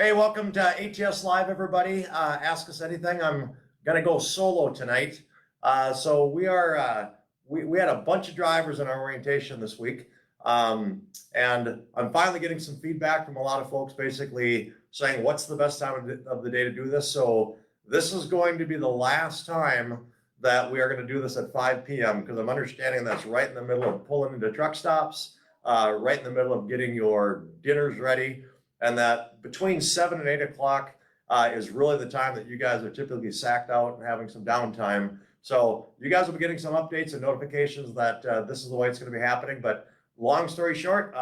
Hey, welcome to ATS Live, everybody. Ask us anything. I'm gonna go solo tonight. So we had a bunch of drivers in our orientation this week, and I'm finally getting some feedback from a lot of folks, basically saying what's the best time of the day to do this. So this is going to be the last time that we are going to do this at 5 p.m. because I'm understanding that's right in the middle of pulling into truck stops, right in the middle of getting your dinners ready. And that between 7 and 8 o'clock is really the time that you guys are typically sacked out and having some downtime. So you guys will be getting some updates and notifications that this is the way it's going to be happening. But long story short,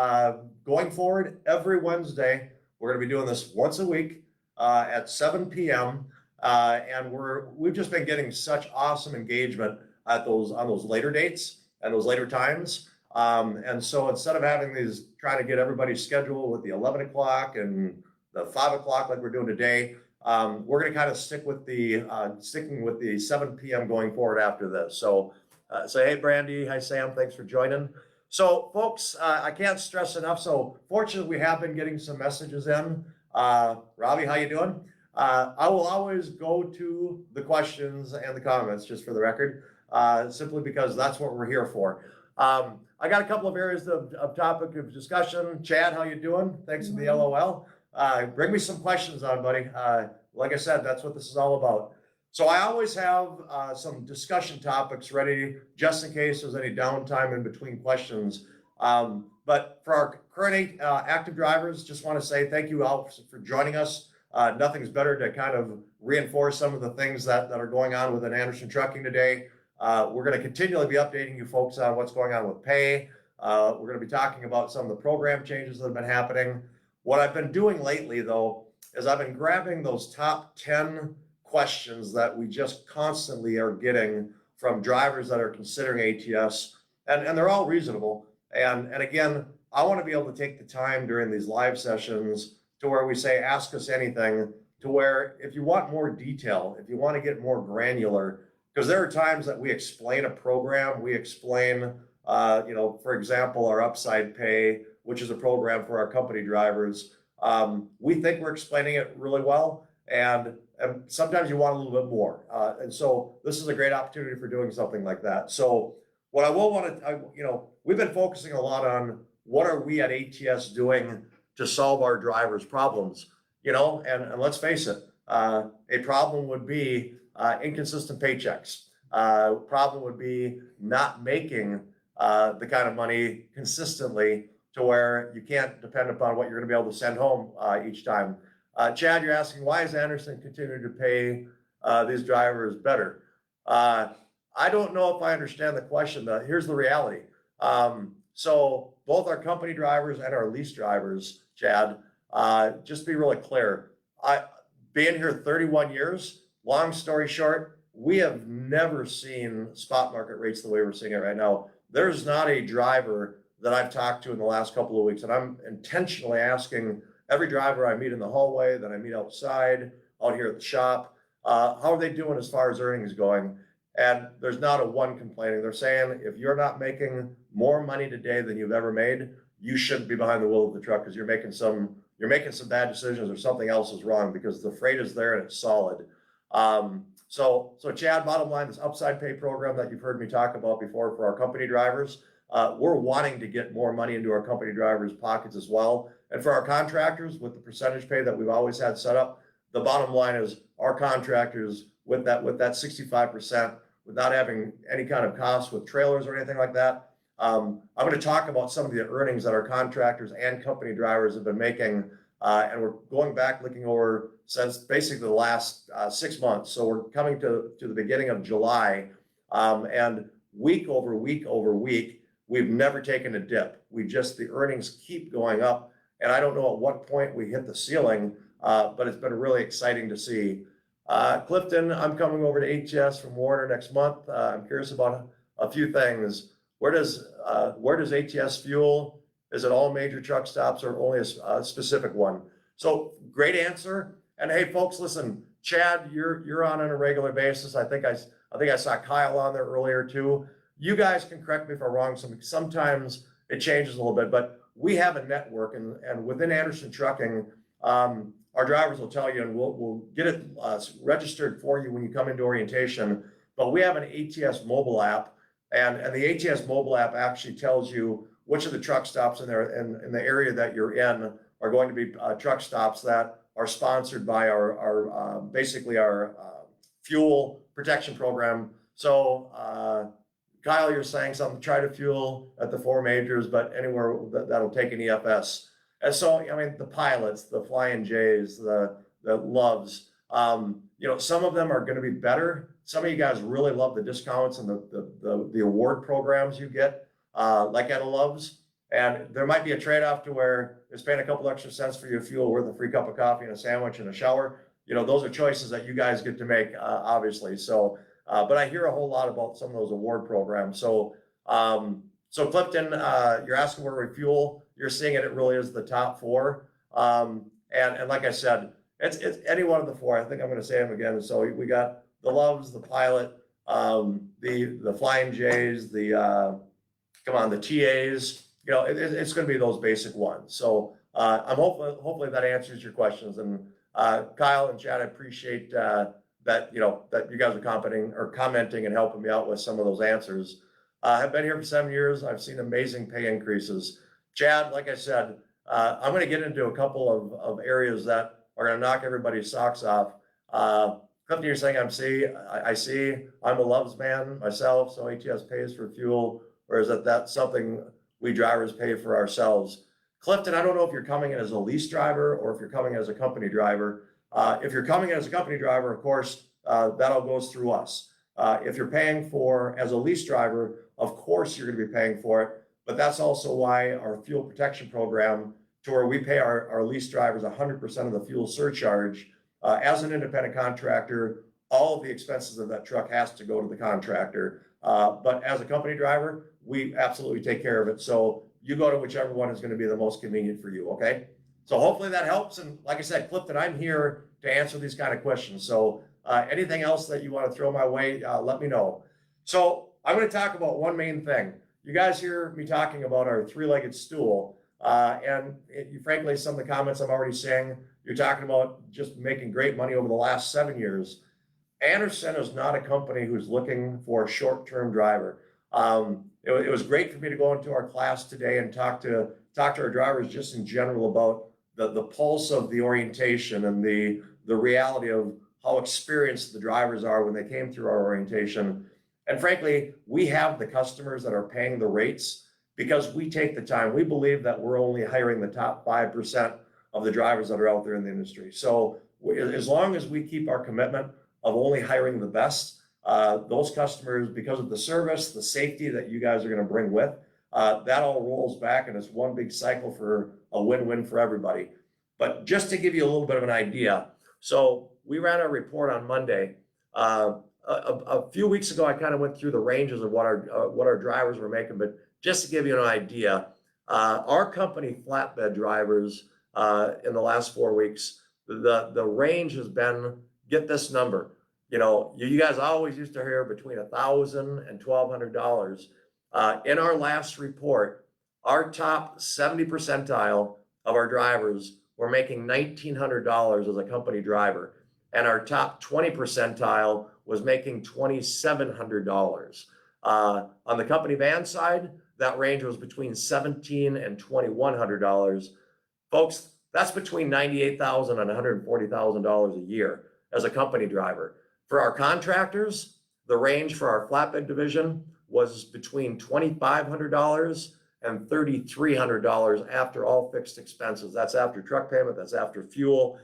going forward, every Wednesday, we're going to be doing this once a week at 7 p.m. And we've just been getting such awesome engagement at on those later dates and those later times. And so instead of having these, trying to get everybody's schedule with the 11 o'clock and the 5 o'clock like we're doing today, we're going to kind of sticking with the 7 p.m. going forward after this. So say, hey, Brandy, hi, Sam, thanks for joining. So folks, I can't stress enough. So fortunately, we have been getting some messages in. Robbie, how you doing? I will always go to the questions and the comments, just for the record, simply because that's what we're here for. I got a couple of areas of topic of discussion. Chad, how you doing? Thanks for the LOL. Bring me some questions on, buddy. Like I said, that's what this is all about. So I always have some discussion topics ready just in case there's any downtime in between questions. But for our current active drivers, just want to say thank you all for joining us. Nothing's better to kind of reinforce some of the things that are going on within Anderson Trucking today. We're going to continually be updating you folks on what's going on with pay. We're going to be talking about some of the program changes that have been happening. What I've been doing lately, though, is I've been grabbing those top 10 questions that we just constantly are getting from drivers that are considering ATS, and they're all reasonable. And again, I want to be able to take the time during these live sessions to where we say, ask us anything, to where if you want more detail, if you want to get more granular, because there are times that we explain a program, we explain, for example, our upside pay, which is a program for our company drivers. We think we're explaining it really well, and sometimes you want a little bit more. And so this is a great opportunity for doing something like that. So what I will want to, we've been focusing a lot on what are we at ATS doing to solve our drivers' problems, and let's face it, a problem would be inconsistent paychecks. Problem would be not making the kind of money consistently to where you can't depend upon what you're going to be able to send home each time. Chad, you're asking, why is Anderson continuing to pay these drivers better? I don't know if I understand the question. Here's the reality. So both our company drivers and our lease drivers, Chad, just to be really clear, being here 31 years, long story short, we have never seen spot market rates the way we're seeing it right now. There's not a driver that I've talked to in the last couple of weeks, and I'm intentionally asking every driver I meet in the hallway, that I meet outside, out here at the shop, how are they doing as far as earnings going? And there's not a one complaining. They're saying, if you're not making more money today than you've ever made, you shouldn't be behind the wheel of the truck because you're making some bad decisions or something else is wrong, because the freight is there and it's solid. So Chad, bottom line, this upside pay program that you've heard me talk about before for our company drivers, we're wanting to get more money into our company drivers' pockets as well. And for our contractors, with the percentage pay that we've always had set up, the bottom line is our contractors with that 65%, with not having any kind of costs with trailers or anything like that. I'm going to talk about some of the earnings that our contractors and company drivers have been making. And we're going back, looking over since basically the last 6 months. So we're coming to the beginning of July, and week over week over week, we've never taken a dip. The earnings keep going up, and I don't know at what point we hit the ceiling, but it's been really exciting to see. Clifton, I'm coming over to ATS from Warner next month. I'm curious about a few things. Where does ATS fuel? Is it all major truck stops or only a specific one? So great answer. And hey, folks, listen, Chad, you're on a regular basis. I think I saw Kyle on there earlier too. You guys can correct me if I'm wrong. Sometimes it changes a little bit, but we have a network, and within Anderson Trucking, our drivers will tell you, and we'll get it registered for you when you come into orientation. But we have an ATS mobile app, and the ATS mobile app actually tells you which of the truck stops in the area that you're in are going to be truck stops that are sponsored by our basically our fuel protection program. So Kyle, you're saying something, try to fuel at the 4 majors, but anywhere that'll take an EFS. And so, I mean, the pilots, the Flying J's, the Loves, some of them are going to be better. Some of you guys really love the discounts and the award programs you get, like at a Loves. And there might be a trade-off to where it's paying a couple extra cents for your fuel worth a free cup of coffee and a sandwich and a shower. Those are choices that you guys get to make, obviously. So, but I hear a whole lot about some of those award programs. So, Clifton, you're asking where we fuel. You're seeing it really is the top 4. And like I said, it's any one of the 4. I think I'm going to say them again. So we got the Loves, the Pilot, the Flying J's, the TAs. It's going to be those basic ones. So I'm hopefully that answers your questions. And Kyle and Chad, I appreciate that that you guys are commenting and helping me out with some of those answers. I've been here for 7 years. I've seen amazing pay increases. Chad, like I said, I'm going to get into a couple of areas that are going to knock everybody's socks off. Clifton, you're saying I see. I'm a Loves man myself, so ATS pays for fuel, or is that something we drivers pay for ourselves? Clifton, I don't know if you're coming in as a lease driver or if you're coming as a company driver. If you're coming in as a company driver, of course, that all goes through us. If you're paying as a lease driver, of course you're going to be paying for it, but that's also why our fuel protection program, to where we pay our lease drivers 100% of the fuel surcharge. As an independent contractor, all of the expenses of that truck has to go to the contractor. But as a company driver, we absolutely take care of it. So you go to whichever one is going to be the most convenient for you, okay? So hopefully that helps. And like I said, Clifton, I'm here to answer these kind of questions. So anything else that you want to throw my way, let me know. So I'm going to talk about one main thing. You guys hear me talking about our 3-legged stool. Frankly, some of the comments I'm already saying, you're talking about just making great money over the last 7 years. Anderson is not a company who's looking for a short-term driver. It was great for me to go into our class today and talk to our drivers just in general about the pulse of the orientation and the reality of how experienced the drivers are when they came through our orientation. And frankly, we have the customers that are paying the rates because we take the time. We believe that we're only hiring the top 5% of the drivers that are out there in the industry. So as long as we keep our commitment of only hiring the best, those customers, because of the service, the safety that you guys are going to bring with, that all rolls back and it's one big cycle for a win-win for everybody. But just to give you a little bit of an idea, so we ran our report on Monday. A few weeks ago, I kind of went through the ranges of what our drivers were making, but just to give you an idea, our company flatbed drivers in the last 4 weeks, the range has been, get this number, you guys always used to hear between $1,000 and $1,200. In our last report, our top 70 percentile of our drivers were making $1,900 as a company driver, and our top 20 percentile was making $2,700. On the company van side, that range was between $1,700 and $2,100. Folks, that's between $98,000 and $140,000 a year as a company driver. For our contractors, the range for our flatbed division was between $2,500 and $3,300 after all fixed expenses. That's after truck payment, that's after fuel.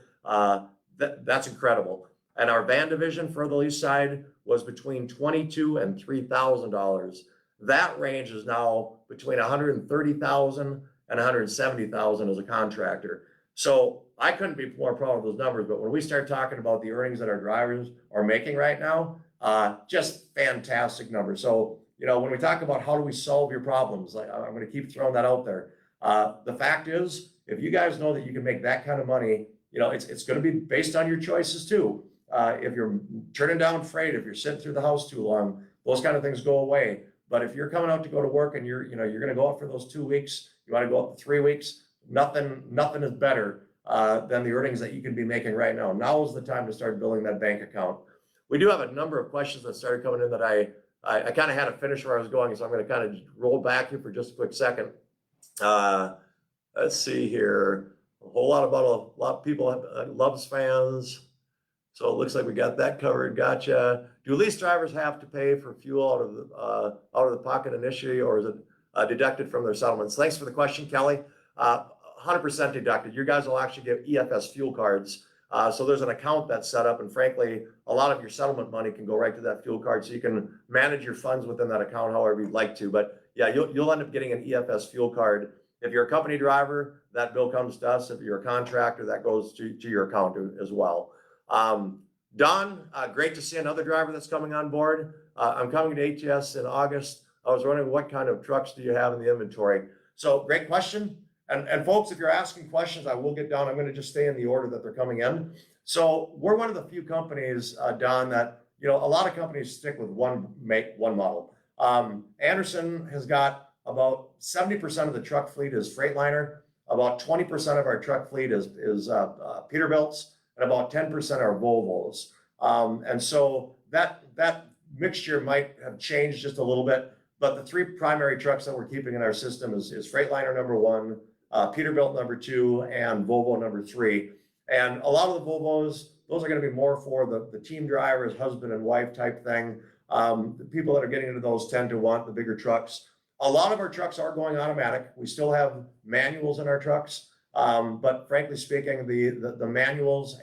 That's incredible. And our van division for the lease side was between $22,000 and $3,000. That range is now between $130,000 and $170,000 as a contractor. So I couldn't be more proud of those numbers, but when we start talking about the earnings that our drivers are making right now, just fantastic numbers. So, when we talk about how do we solve your problems, I'm going to keep throwing that out there. The fact is, if you guys know that you can make that kind of money, it's going to be based on your choices too. If you're turning down freight, if you're sitting through the house too long, those kind of things go away. But if you're coming out to go to work and you're going to go out for those 2 weeks, you want to go out for 3 weeks, nothing is better than the earnings that you could be making right now. Now is the time to start building that bank account. We do have a number of questions that started coming in that I kind of had to finish where I was going, so I'm going to kind of roll back here for just a quick second. Let's see here. A whole lot about a lot of people loves fans. So it looks like we got that covered. Gotcha. Do lease drivers have to pay for fuel out of the pocket initially, or is it deducted from their settlements? Thanks for the question, Kelly. 100% deducted. You guys will actually get EFS fuel cards. So there's an account that's set up, and frankly, a lot of your settlement money can go right to that fuel card, so you can manage your funds within that account however you'd like to. But yeah, you'll end up getting an EFS fuel card. If you're a company driver, that bill comes to us. If you're a contractor, that goes to your account as well. Don, great to see another driver that's coming on board. I'm coming to ATS in August. I was wondering, what kind of trucks do you have in the inventory? So great question. And folks, if you're asking questions, I will get down. I'm going to just stay in the order that they're coming in. So we're one of the few companies, Don, that, a lot of companies stick with one make, one model. Anderson has got about 70% of the truck fleet is Freightliner. About 20% of our truck fleet is Peterbilts, and about 10% are Volvos. And so that mixture might have changed just a little bit, but the three primary trucks that we're keeping in our system is Freightliner number 1, Peterbilt number 2, and Volvo number 3. And a lot of the Volvos, those are going to be more for the team drivers, husband and wife type thing. The people that are getting into those tend to want the bigger trucks. A lot of our trucks are going automatic. We still have manuals in our trucks, but frankly speaking, the manuals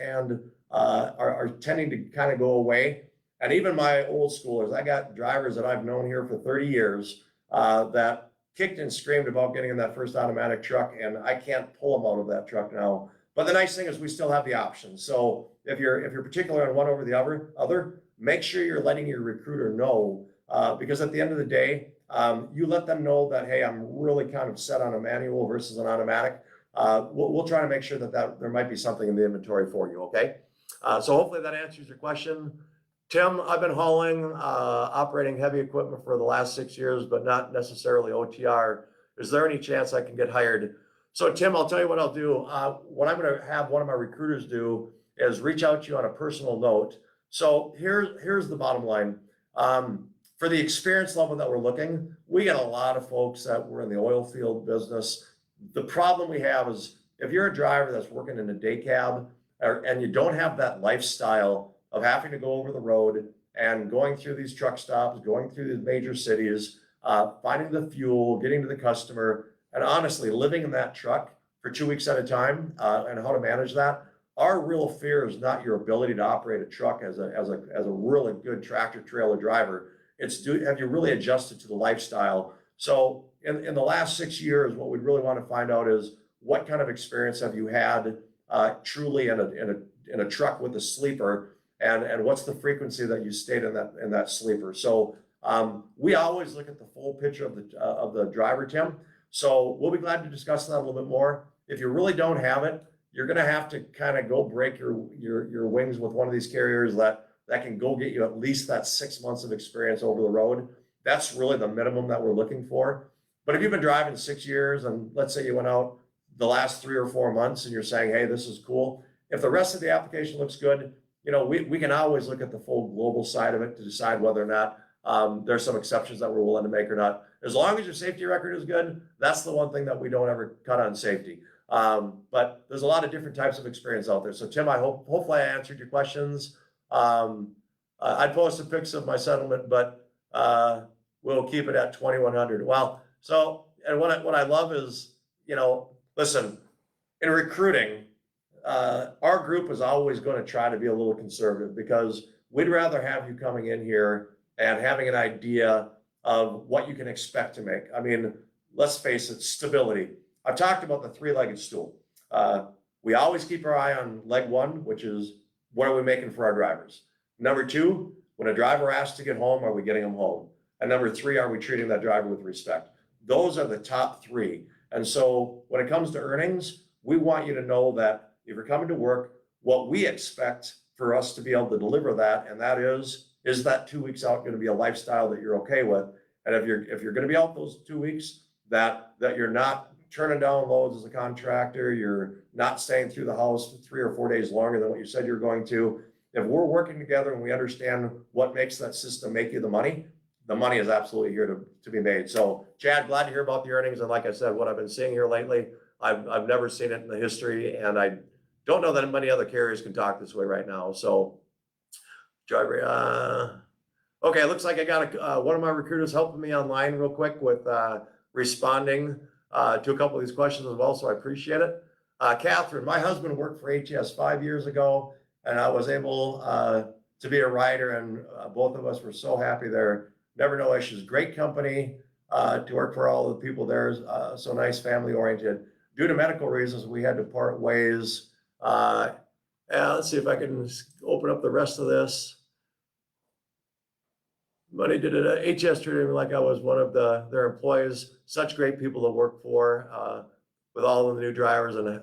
are tending to kind of go away. And even my old schoolers, I got drivers that I've known here for 30 years that kicked and screamed about getting in that first automatic truck, and I can't pull them out of that truck now. But the nice thing is we still have the option. So if you're particular on one over the other, make sure you're letting your recruiter know, because at the end of the day, you let them know that, hey, I'm really kind of set on a manual versus an automatic. We'll try to make sure that there might be something in the inventory for you, okay? So hopefully that answers your question. Tim, I've been hauling, operating heavy equipment for the last 6 years, but not necessarily OTR. Is there any chance I can get hired? So Tim, I'll tell you what I'll do. What I'm going to have one of my recruiters do is reach out to you on a personal note. So here's the bottom line. For the experience level that we're looking, we get a lot of folks that were in the oil field business. The problem we have is if you're a driver that's working in a day cab and you don't have that lifestyle of having to go over the road and going through these truck stops, going through these major cities, finding the fuel, getting to the customer, and honestly living in that truck for 2 weeks at a time, and how to manage that. Our real fear is not your ability to operate a truck as a really good tractor trailer driver. It's have you really adjusted to the lifestyle? So in the last 6 years, what we'd really want to find out is what kind of experience have you had truly in a truck with a sleeper, and what's the frequency that you stayed in that sleeper. So we always look at the full picture of the driver, Tim. So we'll be glad to discuss that a little bit more. If you really don't have it, you're going to have to kind of go break your wings with one of these carriers that can go get you at least that 6 months of experience over the road. That's really the minimum that we're looking for. But if you've been driving 6 years, and let's say you went out the last 3 or 4 months and you're saying, hey, this is cool. If the rest of the application looks good, we can always look at the full global side of it to decide whether or not there's some exceptions that we're willing to make or not. As long as your safety record is good, that's the one thing that we don't ever cut on safety. But there's a lot of different types of experience out there. So Tim, hopefully I answered your questions. I'd post a pics of my settlement, but we'll keep it at 2,100. Well, so, and what I love is, listen, in recruiting, our group is always going to try to be a little conservative, because we'd rather have you coming in here and having an idea of what you can expect to make. I mean, let's face it, stability. I've talked about the three-legged stool. We always keep our eye on leg one, which is what are we making for our drivers? Number two, when a driver asks to get home, are we getting them home? And number three, are we treating that driver with respect? Those are the top three. And so when it comes to earnings, we want you to know that if you're coming to work, what we expect for us to be able to deliver that, and that is that 2 weeks out going to be a lifestyle that you're okay with? And if you're going to be out those 2 weeks, that you're not turning down loads as a contractor, you're not staying through the house 3 or 4 days longer than what you said you're going to. If we're working together and we understand what makes that system make you the money is absolutely here to be made. So Chad, glad to hear about the earnings. And like I said, what I've been seeing here lately, I've never seen it in the history, and I don't know that many other carriers can talk this way right now. So driver, okay, it looks like I got one of my recruiters helping me online real quick with responding to a couple of these questions as well, so I appreciate it. Catherine, my husband worked for ATS 5 years ago, and I was able to be a rider, and both of us were so happy there. Never no issues. Great company to work for. All the people there, so nice, family oriented. Due to medical reasons, we had to part ways. Let's see if I can open up the rest of this. Money did it. ATS treated me like I was one of their employees. Such great people to work for, with all of the new drivers, and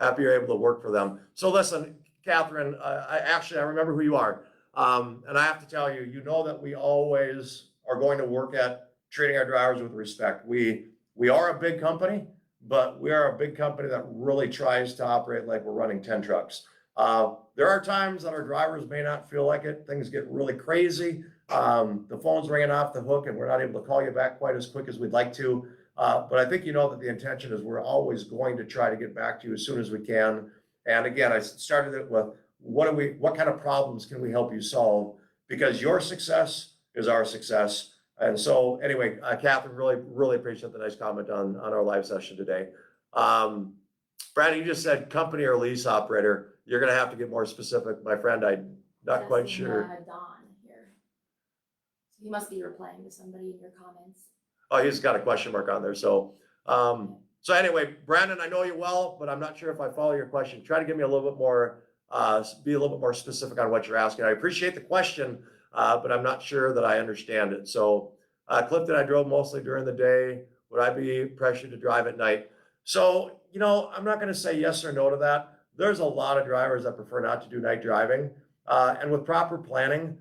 happy you're able to work for them. So listen, Catherine, I remember who you are. And I have to tell you, you know that we always are going to work at treating our drivers with respect. We are a big company, but we are a big company that really tries to operate like we're running 10 trucks. There are times that our drivers may not feel like it. Things get really crazy. The phone's ringing off the hook and we're not able to call you back quite as quick as we'd like to. But I think you know that the intention is we're always going to try to get back to you as soon as we can. And again, I started it with what kind of problems can we help you solve? Because your success is our success. And so anyway, Catherine, really appreciate the nice comment on our live session today. Brandon, you just said company or lease operator. You're going to have to get more specific, my friend. I'm not quite sure. Don here. So he must be replying to somebody in your comments. Oh, he's got a question mark on there. So, so anyway, Brandon, I know you well, but I'm not sure if I follow your question. Try to give me a little bit more, be a little bit more specific on what you're asking. I appreciate the question, but I'm not sure that I understand it. So, Clifton, I drove mostly during the day. Would I be pressured to drive at night? So, you know, I'm not going to say yes or no to that. There's a lot of drivers that prefer not to do night driving, and with proper planning,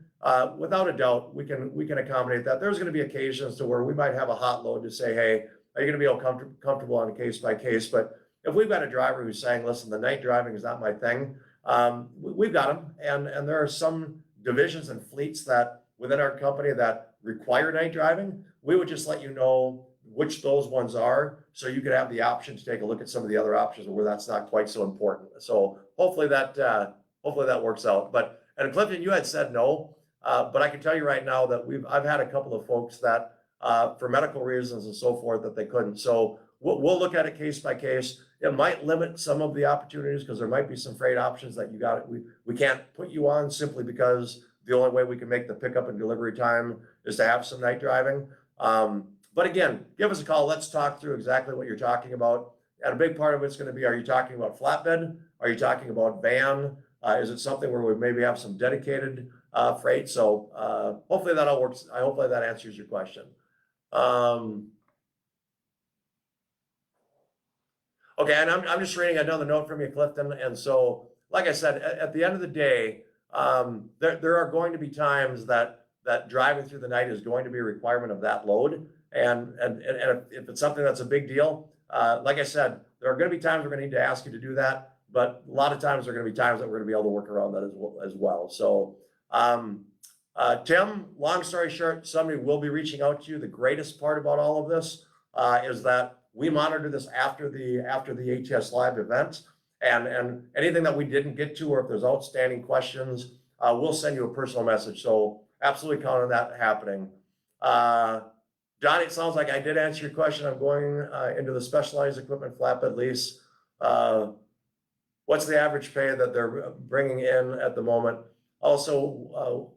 without a doubt, we can accommodate that. There's going to be occasions to where we might have a hot load to say, hey, are you going to be all comfortable on a case by case? But if we've got a driver who's saying, listen, the night driving is not my thing, we've got them. And there are some divisions and fleets that within our company that require night driving. We would just let you know which those ones are, so you could have the option to take a look at some of the other options where that's not quite so important. So hopefully that works out. But, and Clifton, you had said no, but I can tell you right now that I've had a couple of folks that for medical reasons and so forth that they couldn't. So we'll look at it case by case. It might limit some of the opportunities because there might be some freight options that we can't put you on simply because the only way we can make the pickup and delivery time is to have some night driving. But again, give us a call. Let's talk through exactly what you're talking about. And a big part of it's going to be, are you talking about flatbed? Are you talking about van? Is it something where we maybe have some dedicated freight? So hopefully that all works. Hopefully that answers your question. Okay, and I'm just reading another note from you, Clifton. And so, like I said, at the end of the day, there are going to be times that driving through the night is going to be a requirement of that load. And if it's something that's a big deal, like I said, there are going to be times we're going to need to ask you to do that, but a lot of times there are going to be times that we're going to be able to work around that as well. So, Tim, long story short, somebody will be reaching out to you. The greatest part about all of this is that we monitor this after the ATS Live event, and anything that we didn't get to, or if there's outstanding questions, we'll send you a personal message. So absolutely count on that happening. Donnie, it sounds like I did answer your question. I'm going into the specialized equipment flatbed lease. What's the average pay that they're bringing in at the moment? Also,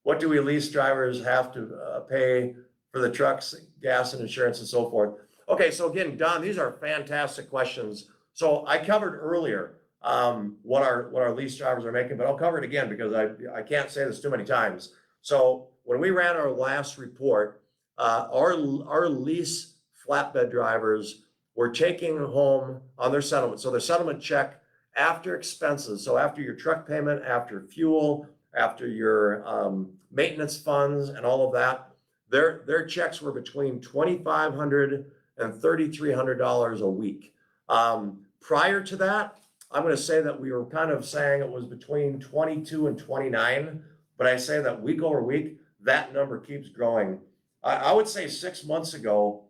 what do we lease drivers have to pay for the trucks, gas and insurance and so forth? Okay, so again, Don, these are fantastic questions. So I covered earlier what our lease drivers are making, but I'll cover it again because I can't say this too many times. So when we ran our last report, our lease flatbed drivers were taking home on their settlement. So their settlement check after expenses, so after your truck payment, after fuel, after your maintenance funds and all of that, their checks were between $2,500 and $3,300 a week. Prior to that, I'm going to say that we were kind of saying it was between 22 and 29, but I say that week over week, that number keeps growing. I would say 6 months ago,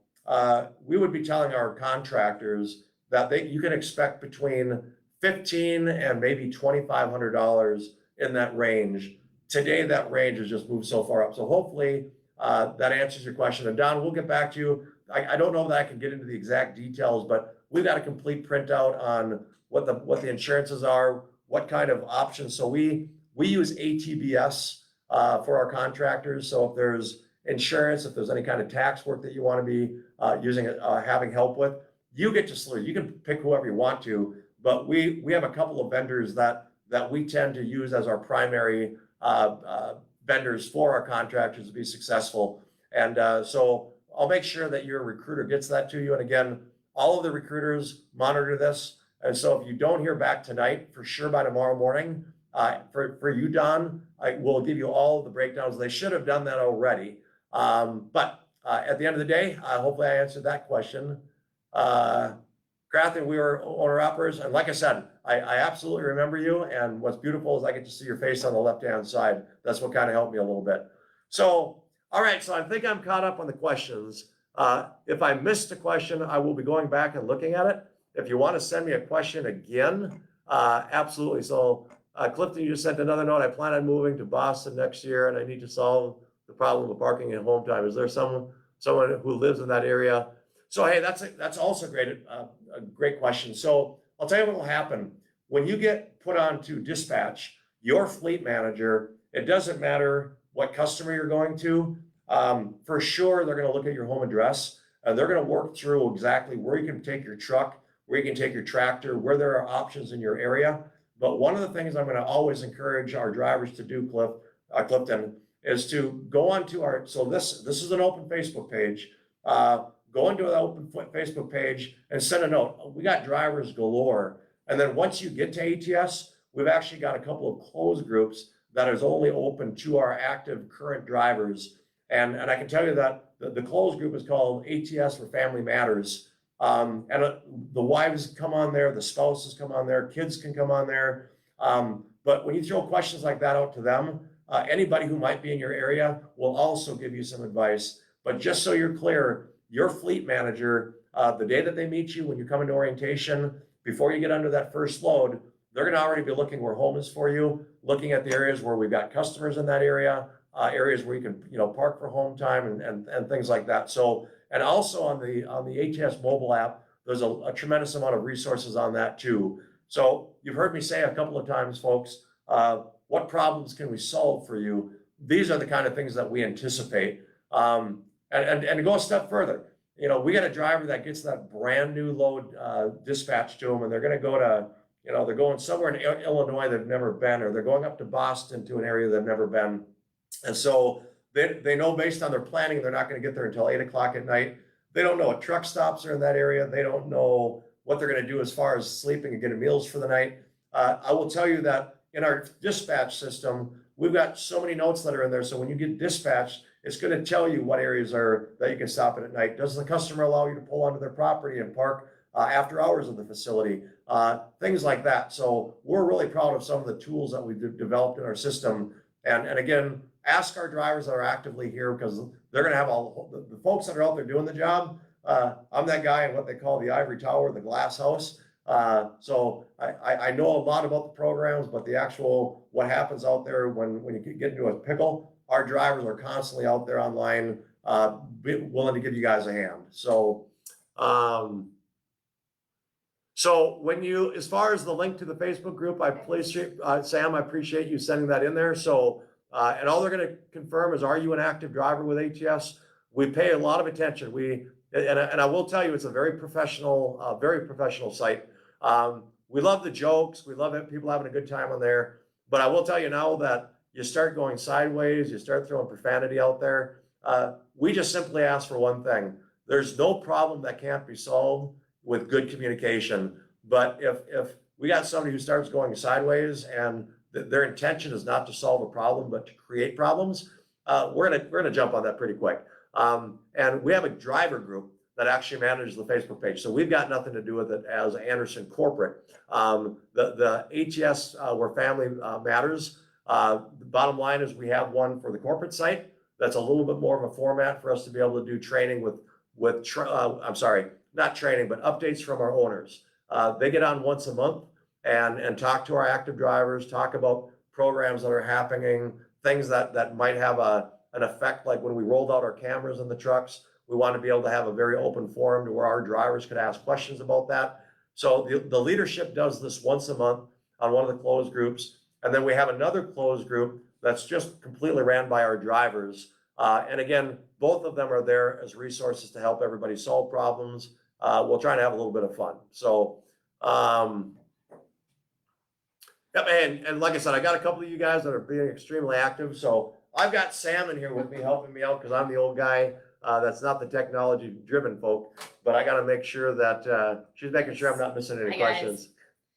we would be telling our contractors that you can expect between $1,500 and maybe $2,500 in that range. Today, that range has just moved so far up. So hopefully that answers your question. And Don, we'll get back to you. I don't know that I can get into the exact details, but we've got a complete printout on what the insurances are, what kind of options. So we use ATBS for our contractors. So if there's insurance, if there's any kind of tax work that you want to be having help with, you get to select. You can pick whoever you want to, but we have a couple of vendors that we tend to use as our primary vendors for our contractors to be successful. And so I'll make sure that your recruiter gets that to you. And again, all of the recruiters monitor this. And so if you don't hear back tonight, for sure by tomorrow morning, for you, Don, I will give you all of the breakdowns. They should have done that already. But at the end of the day, hopefully I answered that question. Crathen, we were owner-operators. And like I said, I absolutely remember you. And what's beautiful is I get to see your face on the left-hand side. That's what kind of helped me a little bit. So, all right. So I think I'm caught up on the questions. If I missed a question, I will be going back and looking at it. If you want to send me a question again, absolutely. So Clifton, you just sent another note. I plan on moving to Boston next year and I need to solve the problem of parking at home time. Is there someone who lives in that area? So, hey, that's also a great question. So I'll tell you what will happen. When you get put onto dispatch, your fleet manager, it doesn't matter what customer you're going to, for sure, they're going to look at your home address and they're going to work through exactly where you can take your truck, where you can take your tractor, where there are options in your area. But one of the things I'm going to always encourage our drivers to do, Clifton, is to go onto so this is an open Facebook page. Go into an open Facebook page and send a note. We got drivers galore. And then once you get to ATS, we've actually got a couple of closed groups that is only open to our active current drivers. And I can tell you that the closed group is called ATS for Family Matters. And the wives come on there, the spouses come on there, kids can come on there. But when you throw questions like that out to them, anybody who might be in your area will also give you some advice. But just so you're clear, your fleet manager, the day that they meet you, when you come into orientation, before you get under that first load, they're going to already be looking where home is for you, looking at the areas where we've got customers in that area, areas where you can, park for home time and things like that. So, and also on the ATS mobile app, there's a tremendous amount of resources on that too. So you've heard me say a couple of times, folks, what problems can we solve for you? These are the kind of things that we anticipate. And to go a step further, we got a driver that gets that brand new load dispatched to them, and they're going to go to, they're going somewhere in Illinois they've never been, or they're going up to Boston to an area they've never been. And so they know based on their planning, they're not going to get there until 8 o'clock at night. They don't know what truck stops are in that area. They don't know what they're going to do as far as sleeping and getting meals for the night. I will tell you that in our dispatch system, we've got so many notes that are in there. So when you get dispatched, it's going to tell you what areas are that you can stop at night. Does the customer allow you to pull onto their property and park after hours of the facility? Things like that. So we're really proud of some of the tools that we've developed in our system. And again, ask our drivers that are actively here, because they're going to have all the folks that are out there doing the job. I'm that guy in what they call the ivory tower, the glass house. So I know a lot about the programs, but the actual what happens out there when you get into a pickle, our drivers are constantly out there online, willing to give you guys a hand. So, so when as far as the link to the Facebook group, Sam, I appreciate you sending that in there. So, and all they're going to confirm is, are you an active driver with ATS? We pay a lot of attention. And I will tell you, it's a very professional site. We love the jokes. We love it. People having a good time on there. But I will tell you now that you start going sideways, you start throwing profanity out there. We just simply ask for one thing. There's no problem that can't be solved with good communication. But if we got somebody who starts going sideways and their intention is not to solve a problem, but to create problems, we're gonna jump on that pretty quick. And we have a driver group that actually manages the Facebook page. So we've got nothing to do with it as Anderson Corporate. The ATS, where family matters, the bottom line is we have one for the corporate site that's a little bit more of a format for us to be able to do training I'm sorry, not training, but updates from our owners. They get on once a month and talk to our active drivers, talk about programs that are happening, things that might have an effect, like when we rolled out our cameras in the trucks. We want to be able to have a very open forum to where our drivers could ask questions about that. So the leadership does this once a month on one of the closed groups. And then we have another closed group that's just completely ran by our drivers. And again, both of them are there as resources to help everybody solve problems. We'll try to have a little bit of fun. So, yep, and like I said, I got a couple of you guys that are being extremely active. So I've got Sam in here with me helping me out because I'm the old guy. That's not the technology driven folk, but I got to make sure that she's making sure I'm not missing any questions.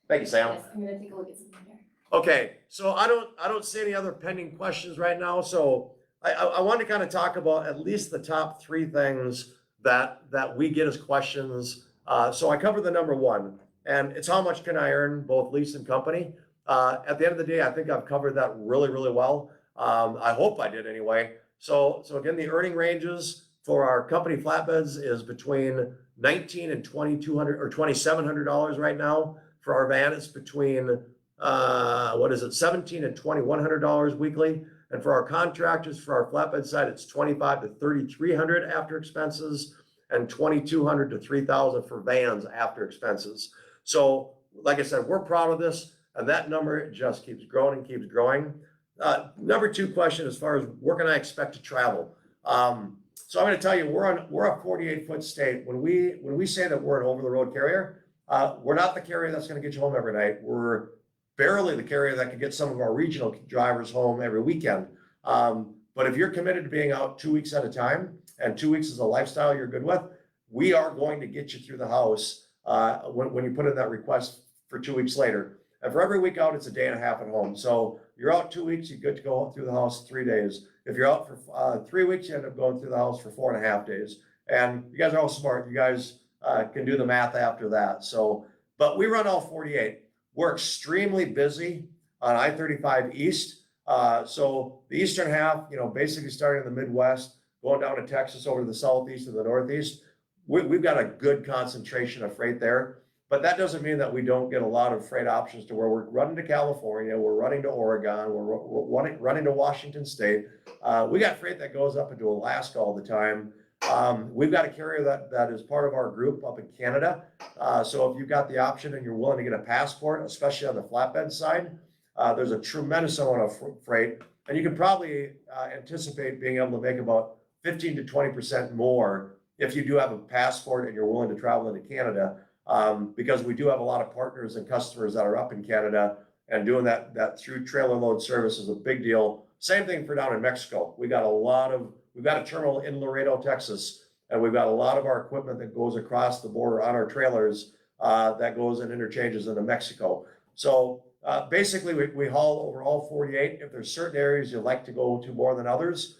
Thank you, Sam. Yes, I'm gonna take a look at something here. Okay, so I don't see any other pending questions right now. So I want to kind of talk about at least the top 3 things that we get as questions. So I covered the number 1, and it's how much can I earn, both lease and company. At the end of the day, I think I've covered that really, really well. I hope I did anyway. So again, the earning ranges for our company flatbeds is between $1,900 and $2,200 or $2,700 right now. For our van, it's between $1,700 and $2,100 weekly. And for our contractors, for our flatbed side, it's $2,500 to $3,300 after expenses, and $2,200 to $3,000 for vans after expenses. So, like I said, we're proud of this, and that number just keeps growing and keeps growing. Number 2 question, as far as where can I expect to travel? So I'm going to tell you, we're a 48-foot state. When we say that we're an over-the-road carrier, we're not the carrier that's going to get you home every night. We're barely the carrier that can get some of our regional drivers home every weekend. But if you're committed to being out 2 weeks at a time, and 2 weeks is a lifestyle you're good with, we are going to get you through the house when you put in that request for 2 weeks later. And for every week out, it's a day and a half at home. So you're out 2 weeks, you're good to go through the house 3 days. If you're out for 3 weeks, you end up going through the house for 4.5 days. And you guys are all smart. You guys can do the math after that. So, but we run all 48. We're extremely busy on I-35 East. So the eastern half, basically starting in the Midwest, going down to Texas, over to the Southeast and the Northeast, we've got a good concentration of freight there. But that doesn't mean that we don't get a lot of freight options to where we're running to California, we're running to Oregon, we're running to Washington State. We got freight that goes up into Alaska all the time. We've got a carrier that is part of our group up in Canada. So if you've got the option and you're willing to get a passport, especially on the flatbed side, there's a tremendous amount of freight. And you can probably anticipate being able to make about 15 to 20% more if you do have a passport and you're willing to travel into Canada. Because we do have a lot of partners and customers that are up in Canada, and doing that through trailer load service is a big deal. Same thing for down in Mexico. We've got a terminal in Laredo, Texas, and we've got a lot of our equipment that goes across the border on our trailers that goes and interchanges into Mexico. So basically we haul over all 48. If there's certain areas you'd like to go to more than others,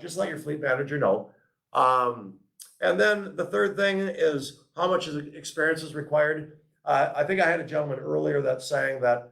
just let your fleet manager know. And then the third thing is how much experience is required. I think I had a gentleman earlier that's saying that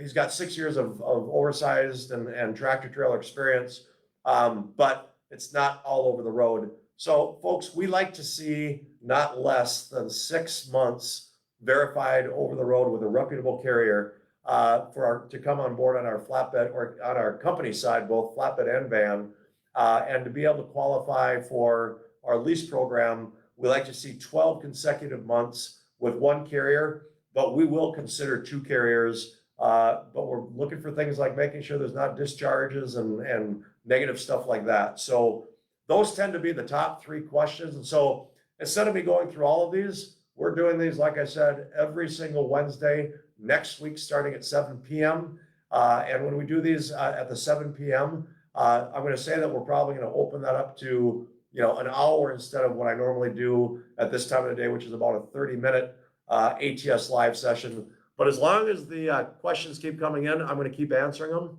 he's got 6 years of oversized and tractor trailer experience, but it's not all over the road. So folks, we like to see not less than 6 months verified over the road with a reputable carrier to come on board on our flatbed or on our company side, both flatbed and van, and to be able to qualify for our lease program. We like to see 12 consecutive months with one carrier, but we will consider 2 carriers. But we're looking for things like making sure there's not discharges and negative stuff like that. So those tend to be the top 3 questions. And so instead of me going through all of these, we're doing these, like I said, every single Wednesday, next week, starting at 7 p.m. And when we do these at the 7 p.m., I'm going to say that we're probably going to open that up to an hour instead of what I normally do at this time of the day, which is about a 30-minute ATS live session. But as long as the questions keep coming in, I'm going to keep answering them.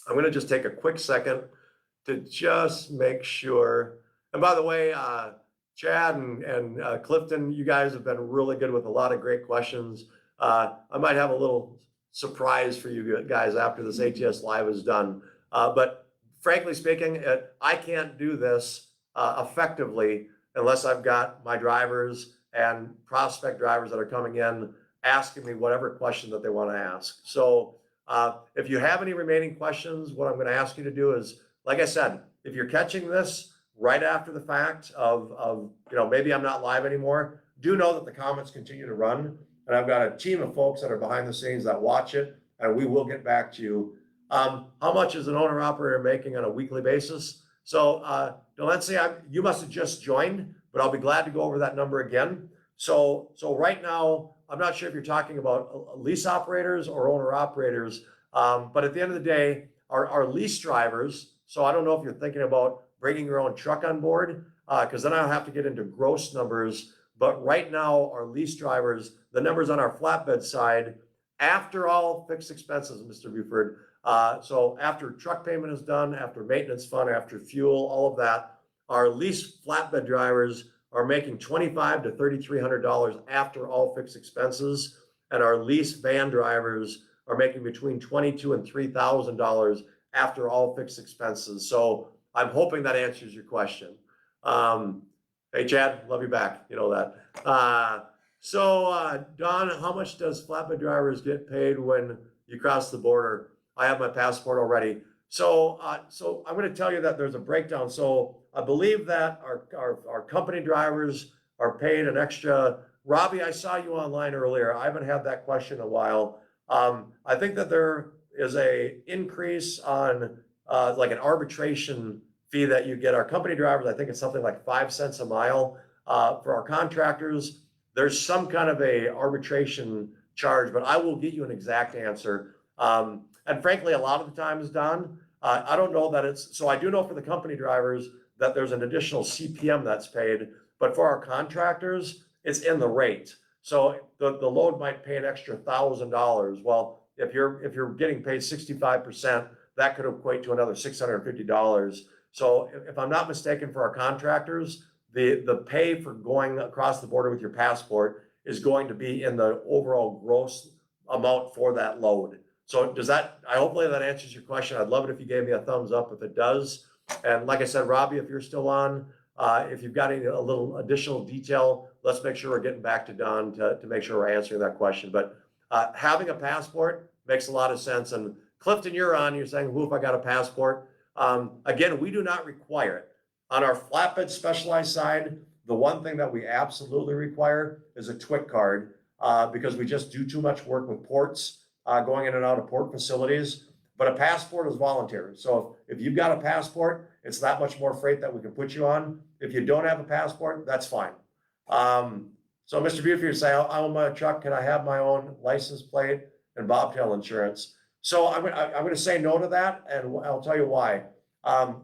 I'm going to just take a quick second to just make sure. And by the way, Chad and Clifton, you guys have been really good with a lot of great questions. I might have a little surprise for you guys after this ATS Live is done. But frankly speaking, I can't do this effectively unless I've got my drivers and prospect drivers that are coming in asking me whatever question that they want to ask. So if you have any remaining questions, what I'm going to ask you to do is, like I said, if you're catching this right after the fact of maybe I'm not live anymore, do know that the comments continue to run. And I've got a team of folks that are behind the scenes that watch it, and we will get back to you. How much is an owner operator making on a weekly basis? So Delancey, you must have just joined, but I'll be glad to go over that number again. So right now, I'm not sure if you're talking about lease operators or owner operators, but at the end of the day, our lease drivers, so I don't know if you're thinking about bringing your own truck on board, because then I'll have to get into gross numbers. But right now, our lease drivers, the numbers on our flatbed side, after all fixed expenses, Mr. Buford, so after truck payment is done, after maintenance fund, after fuel, all of that, our lease flatbed drivers are making $2,500 to $3,300 after all fixed expenses, and our lease van drivers are making between $22,000 and $3,000 after all fixed expenses. So I'm hoping that answers your question. Hey, Chad, love you back. You know that. Don, how much does flatbed drivers get paid when you cross the border? I have my passport already. So I'm going to tell you that there's a breakdown. So I believe that our company drivers are paid an extra. Robbie, I saw you online earlier. I haven't had that question in a while. I think that there is a increase on like an arbitration fee that you get. Our company drivers, I think it's something like 5 cents a mile. For our contractors, there's some kind of a arbitration charge, but I will get you an exact answer. And frankly, a lot of the times, Don, I don't know that so I do know for the company drivers that there's an additional CPM that's paid, but for our contractors, it's in the rate. So the load might pay an extra $1,000. Well, if you're getting paid 65%, that could equate to another $650. So if I'm not mistaken, for our contractors, the pay for going across the border with your passport is going to be in the overall gross amount for that load. So hopefully that answers your question. I'd love it if you gave me a thumbs up if it does. And like I said, Robbie, if you're still on, if you've got a little additional detail, let's make sure we're getting back to Don to make sure we're answering that question. But having a passport makes a lot of sense. And Clifton, you're on, you're saying, who if I got a passport? Again, we do not require it. On our flatbed specialized side, the one thing that we absolutely require is a TWIC card because we just do too much work with ports, going in and out of port facilities. But a passport is voluntary. So if you've got a passport, it's that much more freight that we can put you on. If you don't have a passport, that's fine. So Mr. Buford, you say, I own my truck. Can I have my own license plate and bobtail insurance? So I'm going to say no to that, and I'll tell you why.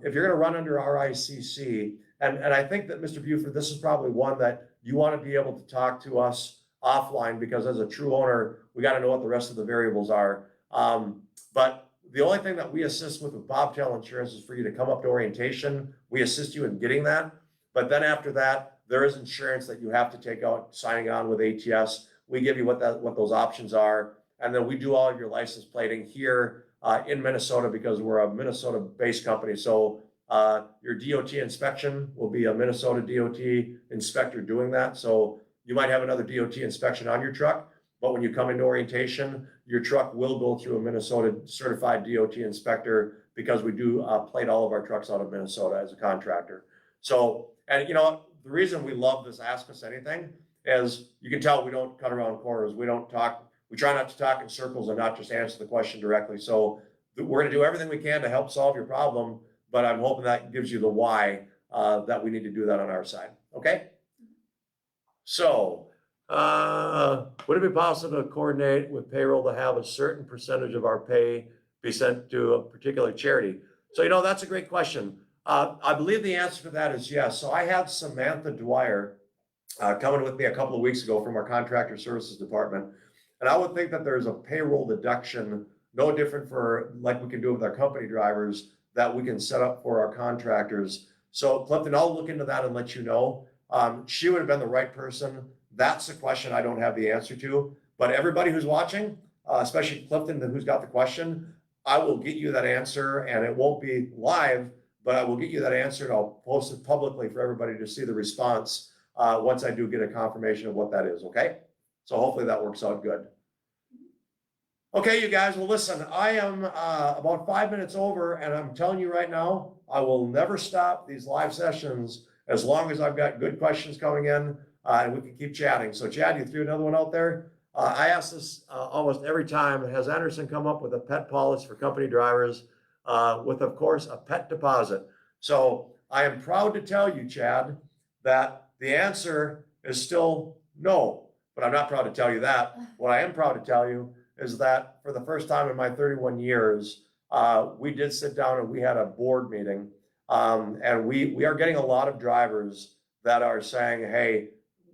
If you're going to run under RICC, and I think that Mr. Buford, this is probably one that you want to be able to talk to us offline, because as a true owner, we got to know what the rest of the variables are. But the only thing that we assist with bobtail insurance is for you to come up to orientation. We assist you in getting that. But then after that, there is insurance that you have to take out signing on with ATS. We give you what those options are. And then we do all of your license plating here in Minnesota, because we're a Minnesota-based company. So your DOT inspection will be a Minnesota DOT inspector doing that. So you might have another DOT inspection on your truck, but when you come into orientation, your truck will go through a Minnesota certified DOT inspector, because we do plate all of our trucks out of Minnesota as a contractor. So, and the reason we love this Ask Us Anything is you can tell we don't cut around corners. We don't talk. We try not to talk in circles and not just answer the question directly. So we're going to do everything we can to help solve your problem, but I'm hoping that gives you the why that we need to do that on our side. Okay. So would it be possible to coordinate with payroll to have a certain percentage of our pay be sent to a particular charity? So, that's a great question. I believe the answer to that is yes. So I had Samantha Dwyer coming with me a couple of weeks ago from our contractor services department. And I would think that there's a payroll deduction, no different for like we can do with our company drivers, that we can set up for our contractors. So Clifton, I'll look into that and let you know. She would have been the right person. That's a question I don't have the answer to, but everybody who's watching, especially Clifton, who's got the question, I will get you that answer, and it won't be live, but I will get you that answer, and I'll post it publicly for everybody to see the response once I do get a confirmation of what that is, okay? So hopefully that works out good. Okay, you guys, well, listen, I am about 5 minutes over, and I'm telling you right now, I will never stop these live sessions as long as I've got good questions coming in, and we can keep chatting. So Chad, you threw another one out there. I ask this almost every time. Has Anderson come up with a pet policy for company drivers with, of course, a pet deposit? So I am proud to tell you, Chad, that the answer is still no, but I'm not proud to tell you that. What I am proud to tell you is that for the first time in my 31 years, we did sit down and we had a board meeting. And we are getting a lot of drivers that are saying, hey,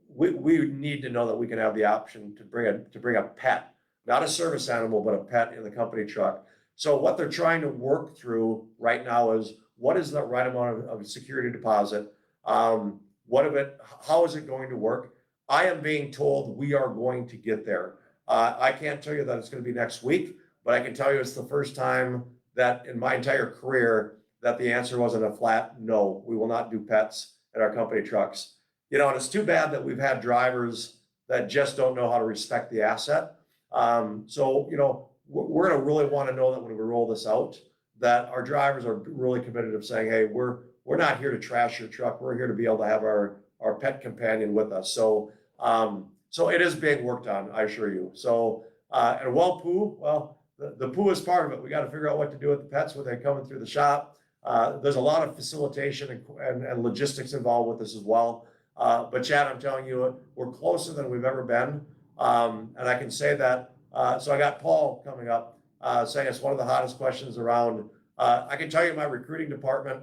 we need to know that we can have the option to bring a pet, not a service animal, but a pet in the company truck. So what they're trying to work through right now is what is the right amount of security deposit? How is it going to work? I am being told we are going to get there. I can't tell you that it's going to be next week, but I can tell you it's the first time that in my entire career that the answer wasn't a flat no. We will not do pets in our company trucks. You know, and it's too bad that we've had drivers that just don't know how to respect the asset. So, you know, we're going to really want to know that when we roll this out, that our drivers are really committed of saying, hey, we're not here to trash your truck. We're here to be able to have our pet companion with us. So, so it is being worked on, I assure you. So, and poo, well, the poo is part of it. We got to figure out what to do with the pets when they're coming through the shop. There's a lot of facilitation and logistics involved with this as well. But Chad, I'm telling you, we're closer than we've ever been. And I can say that, so I got Paul coming up, saying it's one of the hottest questions around. I can tell you my recruiting department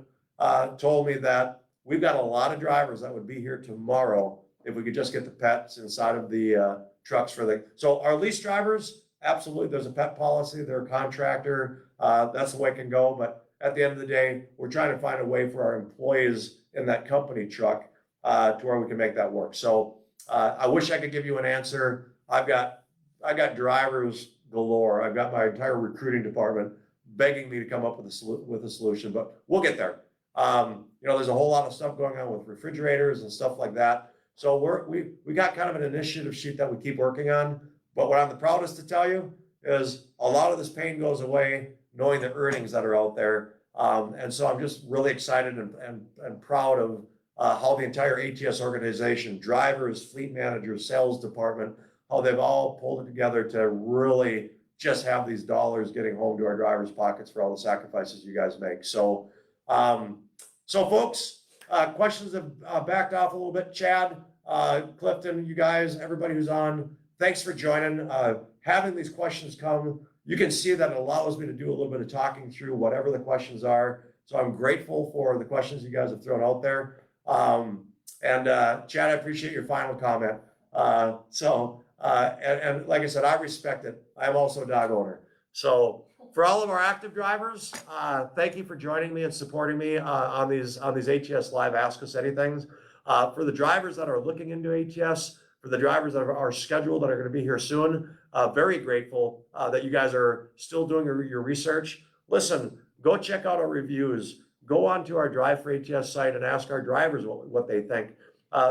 told me that we've got a lot of drivers that would be here tomorrow if we could just get the pets inside of the trucks so our lease drivers, absolutely, there's a pet policy, they're a contractor, that's the way it can go. But at the end of the day, we're trying to find a way for our employees in that company truck to where we can make that work. So I wish I could give you an answer. I got drivers galore. I've got my entire recruiting department begging me to come up with a solution, but we'll get there. You know, there's a whole lot of stuff going on with refrigerators and stuff like that. So we got kind of an initiative sheet that we keep working on. But what I'm the proudest to tell you is a lot of this pain goes away knowing the earnings that are out there. And so I'm just really excited and proud of how the entire ATS organization, drivers, fleet managers, sales department, how they've all pulled it together to really just have these dollars getting home to our drivers' pockets for all the sacrifices you guys make. So, so folks, questions have backed off a little bit. Chad, Clifton, you guys, everybody who's on, thanks for joining. Having these questions come, you can see that it allows me to do a little bit of talking through whatever the questions are. So I'm grateful for the questions you guys have thrown out there. Chad, I appreciate your final comment. And like I said, I respect it. I'm also a dog owner. So for all of our active drivers, thank you for joining me and supporting me on these ATS Live Ask Us Anythings. For the drivers that are looking into ATS, for the drivers that are scheduled that are going to be here soon, very grateful that you guys are still doing your research. Listen, go check out our reviews. Go onto our Drive for ATS site and ask our drivers what they think.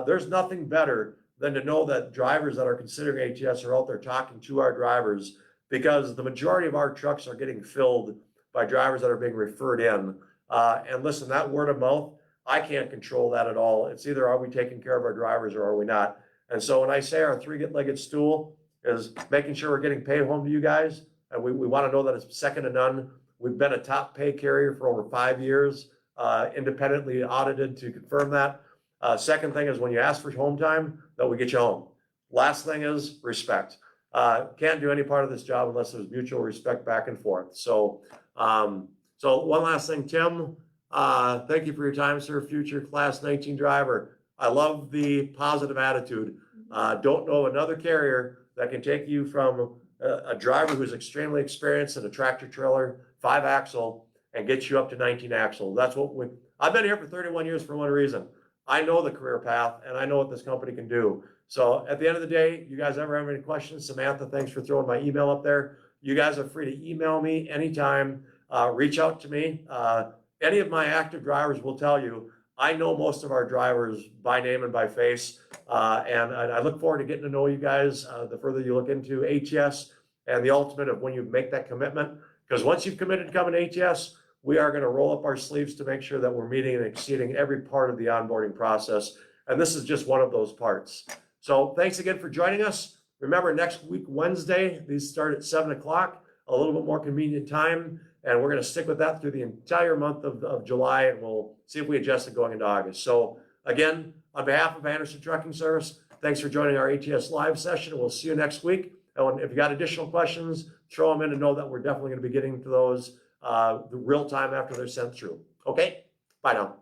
There's nothing better than to know that drivers that are considering ATS are out there talking to our drivers, because the majority of our trucks are getting filled by drivers that are being referred in. And listen, that word of mouth, I can't control that at all. It's either are we taking care of our drivers or are we not? And so when I say our three-legged stool is making sure we're getting paid home to you guys, and we want to know that it's second to none. We've been a top pay carrier for over 5 years, independently audited to confirm that. Second thing is when you ask for home time, that we get you home. Last thing is respect. Can't do any part of this job unless there's mutual respect back and forth. So, so one last thing, Tim, thank you for your time, sir. Future class 19 driver. I love the positive attitude. Don't know another carrier that can take you from a driver who's extremely experienced in a tractor trailer, 5-axle, and get you up to 19 axle. That's what I've been here for 31 years for one reason. I know the career path and I know what this company can do. So at the end of the day, you guys ever have any questions? Samantha, thanks for throwing my email up there. You guys are free to email me anytime. Reach out to me. Any of my active drivers will tell you, I know most of our drivers by name and by face. And I look forward to getting to know you guys the further you look into ATS and the ultimate of when you make that commitment. Because once you've committed to coming to ATS, we are going to roll up our sleeves to make sure that we're meeting and exceeding every part of the onboarding process. And this is just one of those parts. So thanks again for joining us. Remember, next week, Wednesday, these start at 7 o'clock, a little bit more convenient time. And we're going to stick with that through the entire month of July, and we'll see if we adjust it going into August. So again, on behalf of Anderson Trucking Service, thanks for joining our ATS live session. We'll see you next week. And if you got additional questions, throw them in and know that we're definitely going to be getting to those real time after they're sent through. Okay, bye now.